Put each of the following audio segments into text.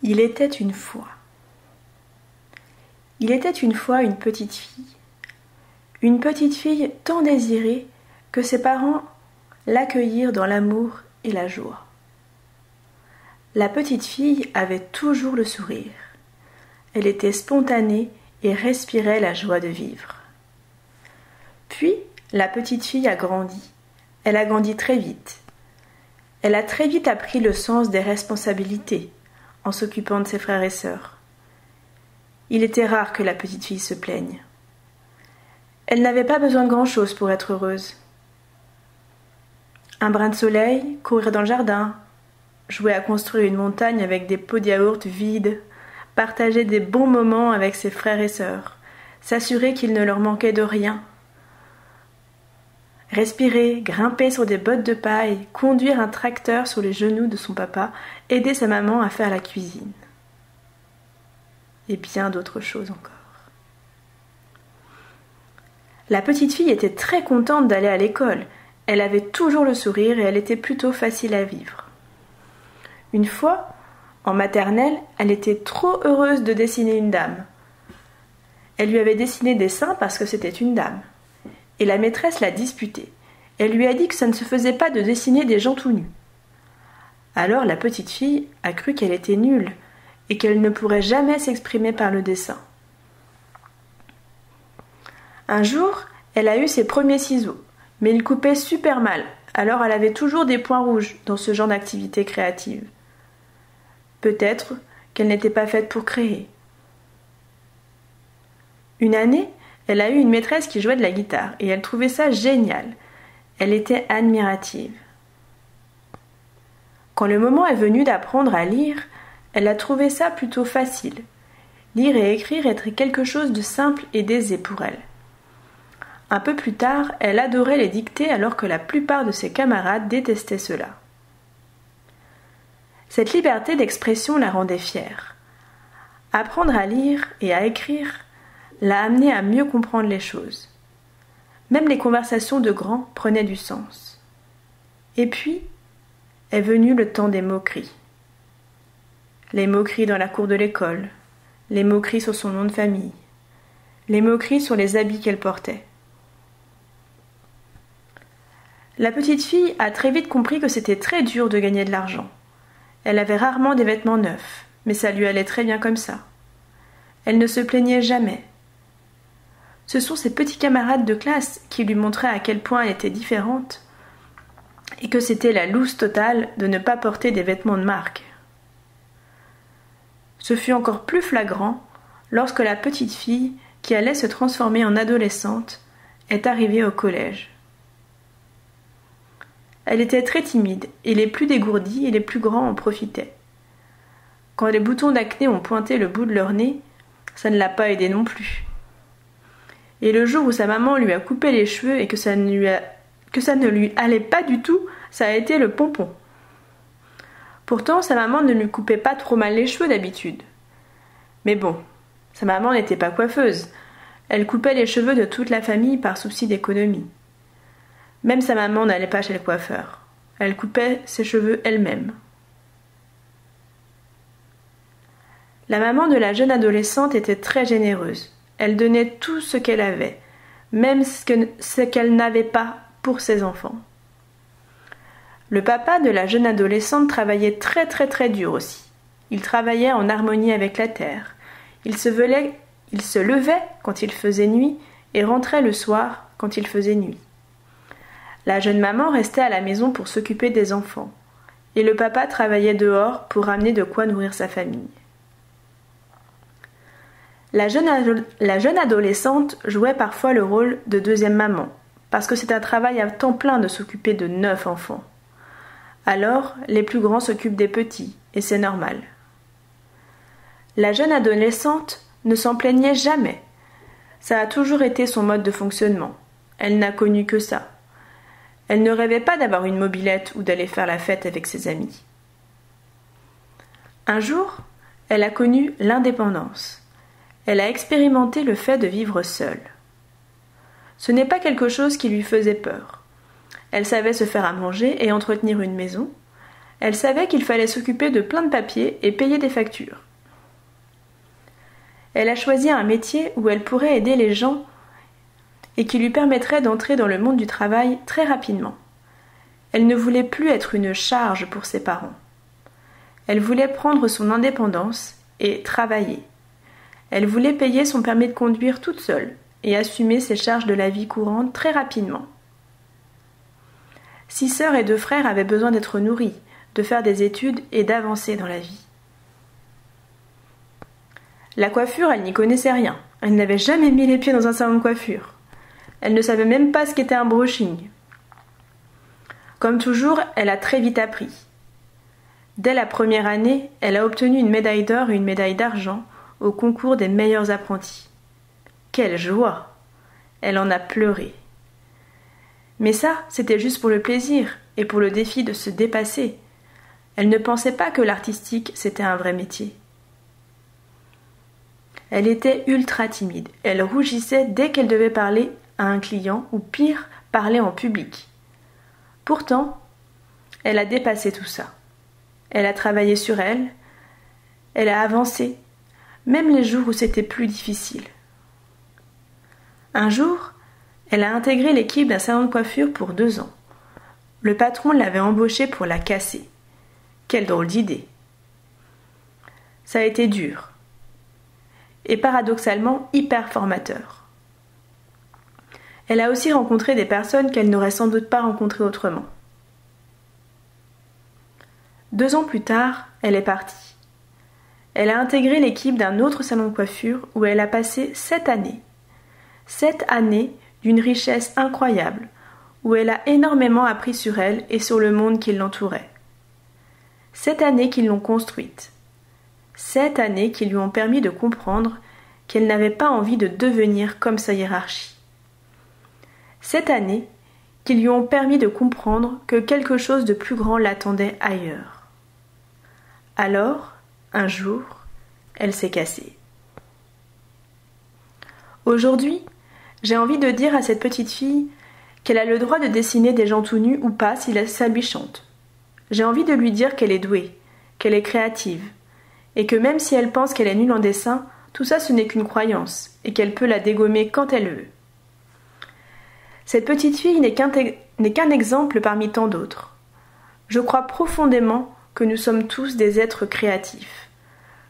Il était une fois. Il était une fois une petite fille tant désirée que ses parents l'accueillirent dans l'amour et la joie. La petite fille avait toujours le sourire. Elle était spontanée et respirait la joie de vivre. Puis, la petite fille a grandi. Elle a grandi très vite. Elle a très vite appris le sens des responsabilités en s'occupant de ses frères et sœurs. Il était rare que la petite fille se plaigne. Elle n'avait pas besoin de grand-chose pour être heureuse. Un brin de soleil, courir dans le jardin, jouer à construire une montagne avec des pots de yaourt vides, partager des bons moments avec ses frères et sœurs, s'assurer qu'il ne leur manquait de rien. Respirer, grimper sur des bottes de paille, conduire un tracteur sur les genoux de son papa, aider sa maman à faire la cuisine. Et bien d'autres choses encore. La petite fille était très contente d'aller à l'école. Elle avait toujours le sourire et elle était plutôt facile à vivre. Une fois, en maternelle, elle était trop heureuse de dessiner une dame. Elle lui avait dessiné des seins parce que c'était une dame. Et la maîtresse l'a disputée. Elle lui a dit que ça ne se faisait pas de dessiner des gens tout nus. Alors la petite fille a cru qu'elle était nulle et qu'elle ne pourrait jamais s'exprimer par le dessin. Un jour, elle a eu ses premiers ciseaux, mais ils coupaient super mal, alors elle avait toujours des points rouges dans ce genre d'activité créative. Peut-être qu'elle n'était pas faite pour créer. Une année, elle a eu une maîtresse qui jouait de la guitare et elle trouvait ça génial. Elle était admirative. Quand le moment est venu d'apprendre à lire, elle a trouvé ça plutôt facile. Lire et écrire était quelque chose de simple et d'aisé pour elle. Un peu plus tard, elle adorait les dictées alors que la plupart de ses camarades détestaient cela. Cette liberté d'expression la rendait fière. Apprendre à lire et à écrire l'a amenée à mieux comprendre les choses. Même les conversations de grands prenaient du sens. Et puis est venu le temps des moqueries. Les moqueries dans la cour de l'école, les moqueries sur son nom de famille, les moqueries sur les habits qu'elle portait. La petite fille a très vite compris que c'était très dur de gagner de l'argent. Elle avait rarement des vêtements neufs, mais ça lui allait très bien comme ça. Elle ne se plaignait jamais. Ce sont ses petits camarades de classe qui lui montraient à quel point elle était différente et que c'était la loose totale de ne pas porter des vêtements de marque. Ce fut encore plus flagrant lorsque la petite fille, qui allait se transformer en adolescente, est arrivée au collège. Elle était très timide, et les plus dégourdis et les plus grands en profitaient. Quand les boutons d'acné ont pointé le bout de leur nez, ça ne l'a pas aidée non plus. Et le jour où sa maman lui a coupé les cheveux et que ça ne lui allait pas du tout, ça a été le pompon. Pourtant, sa maman ne lui coupait pas trop mal les cheveux d'habitude. Mais bon, sa maman n'était pas coiffeuse. Elle coupait les cheveux de toute la famille par souci d'économie. Même sa maman n'allait pas chez le coiffeur. Elle coupait ses cheveux elle-même. La maman de la jeune adolescente était très généreuse. Elle donnait tout ce qu'elle avait, même ce qu'elle n'avait pas pour ses enfants. Le papa de la jeune adolescente travaillait très très très dur aussi. Il travaillait en harmonie avec la terre. Il se levait quand il faisait nuit et rentrait le soir quand il faisait nuit. La jeune maman restait à la maison pour s'occuper des enfants, et le papa travaillait dehors pour ramener de quoi nourrir sa famille. La jeune adolescente jouait parfois le rôle de deuxième maman, parce que c'est un travail à temps plein de s'occuper de 9 enfants. Alors, les plus grands s'occupent des petits, et c'est normal. La jeune adolescente ne s'en plaignait jamais. Ça a toujours été son mode de fonctionnement. Elle n'a connu que ça. Elle ne rêvait pas d'avoir une mobilette ou d'aller faire la fête avec ses amis. Un jour, elle a connu l'indépendance. Elle a expérimenté le fait de vivre seule. Ce n'est pas quelque chose qui lui faisait peur. Elle savait se faire à manger et entretenir une maison. Elle savait qu'il fallait s'occuper de plein de papiers et payer des factures. Elle a choisi un métier où elle pourrait aider les gens et qui lui permettrait d'entrer dans le monde du travail très rapidement. Elle ne voulait plus être une charge pour ses parents. Elle voulait prendre son indépendance et travailler. Elle voulait payer son permis de conduire toute seule et assumer ses charges de la vie courante très rapidement. 6 sœurs et 2 frères avaient besoin d'être nourris, de faire des études et d'avancer dans la vie. La coiffure, elle n'y connaissait rien. Elle n'avait jamais mis les pieds dans un salon de coiffure. Elle ne savait même pas ce qu'était un brushing. Comme toujours, elle a très vite appris. Dès la première année, elle a obtenu une médaille d'or et une médaille d'argent au concours des meilleurs apprentis. Quelle joie! Elle en a pleuré. Mais ça, c'était juste pour le plaisir et pour le défi de se dépasser. Elle ne pensait pas que l'artistique, c'était un vrai métier. Elle était ultra timide. Elle rougissait dès qu'elle devait parler à un client ou pire, parler en public. Pourtant, elle a dépassé tout ça. Elle a travaillé sur elle, elle a avancé, même les jours où c'était plus difficile. Un jour, elle a intégré l'équipe d'un salon de coiffure pour 2 ans. Le patron l'avait embauchée pour la casser. Quelle drôle d'idée. Ça a été dur. Et paradoxalement hyper formateur. Elle a aussi rencontré des personnes qu'elle n'aurait sans doute pas rencontrées autrement. 2 ans plus tard, elle est partie. Elle a intégré l'équipe d'un autre salon de coiffure où elle a passé 7 années. 7 années d'une richesse incroyable, où elle a énormément appris sur elle et sur le monde qui l'entourait. 7 années qui l'ont construite. 7 années qui lui ont permis de comprendre qu'elle n'avait pas envie de devenir comme sa hiérarchie. 7 années qui lui ont permis de comprendre que quelque chose de plus grand l'attendait ailleurs. Alors, un jour, elle s'est cassée. Aujourd'hui, j'ai envie de dire à cette petite fille qu'elle a le droit de dessiner des gens tout nus ou pas si ça lui chante. J'ai envie de lui dire qu'elle est douée, qu'elle est créative, et que même si elle pense qu'elle est nulle en dessin, tout ça ce n'est qu'une croyance, et qu'elle peut la dégommer quand elle veut. Cette petite fille n'est qu'un exemple parmi tant d'autres. Je crois profondément que nous sommes tous des êtres créatifs,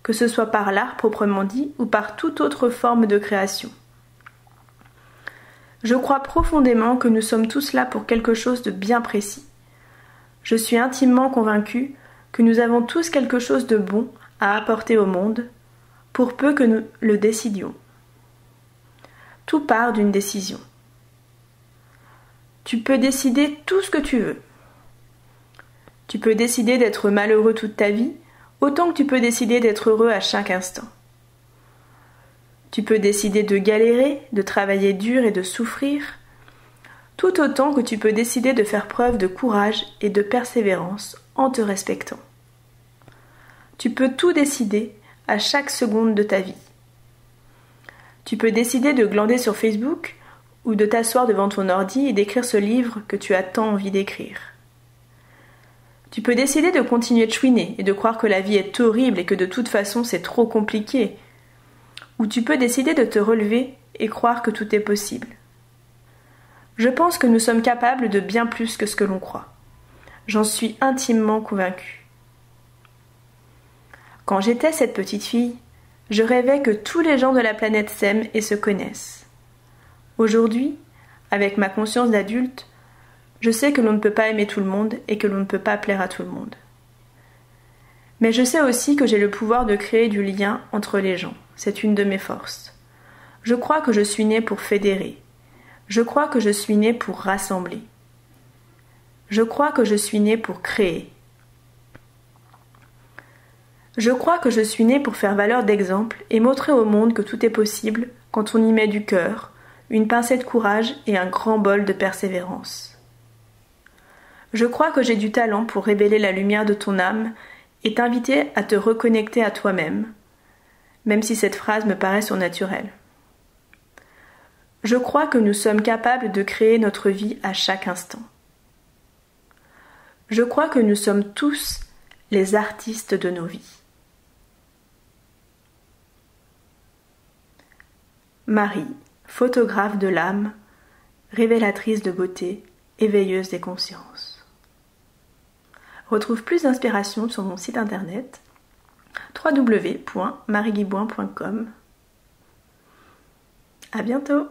que ce soit par l'art proprement dit ou par toute autre forme de création. Je crois profondément que nous sommes tous là pour quelque chose de bien précis. Je suis intimement convaincue que nous avons tous quelque chose de bon à apporter au monde, pour peu que nous le décidions. Tout part d'une décision. Tu peux décider tout ce que tu veux. Tu peux décider d'être malheureux toute ta vie, autant que tu peux décider d'être heureux à chaque instant. Tu peux décider de galérer, de travailler dur et de souffrir, tout autant que tu peux décider de faire preuve de courage et de persévérance en te respectant. Tu peux tout décider à chaque seconde de ta vie. Tu peux décider de glander sur Facebook ou de t'asseoir devant ton ordi et d'écrire ce livre que tu as tant envie d'écrire. Tu peux décider de continuer de chouiner et de croire que la vie est horrible et que de toute façon c'est trop compliqué. Ou tu peux décider de te relever et croire que tout est possible. Je pense que nous sommes capables de bien plus que ce que l'on croit. J'en suis intimement convaincue. Quand j'étais cette petite fille, je rêvais que tous les gens de la planète s'aiment et se connaissent. Aujourd'hui, avec ma conscience d'adulte, je sais que l'on ne peut pas aimer tout le monde et que l'on ne peut pas plaire à tout le monde. Mais je sais aussi que j'ai le pouvoir de créer du lien entre les gens. C'est une de mes forces. Je crois que je suis née pour fédérer. Je crois que je suis née pour rassembler. Je crois que je suis née pour créer. Je crois que je suis née pour faire valeur d'exemple et montrer au monde que tout est possible quand on y met du cœur, une pincée de courage et un grand bol de persévérance. Je crois que j'ai du talent pour révéler la lumière de ton âme et t'inviter à te reconnecter à toi-même, même si cette phrase me paraît surnaturelle. Je crois que nous sommes capables de créer notre vie à chaque instant. Je crois que nous sommes tous les artistes de nos vies. Marie, photographe de l'âme, révélatrice de beauté, éveilleuse des consciences. Retrouve plus d'inspiration sur mon site internet www.marieguiboin.com. À bientôt!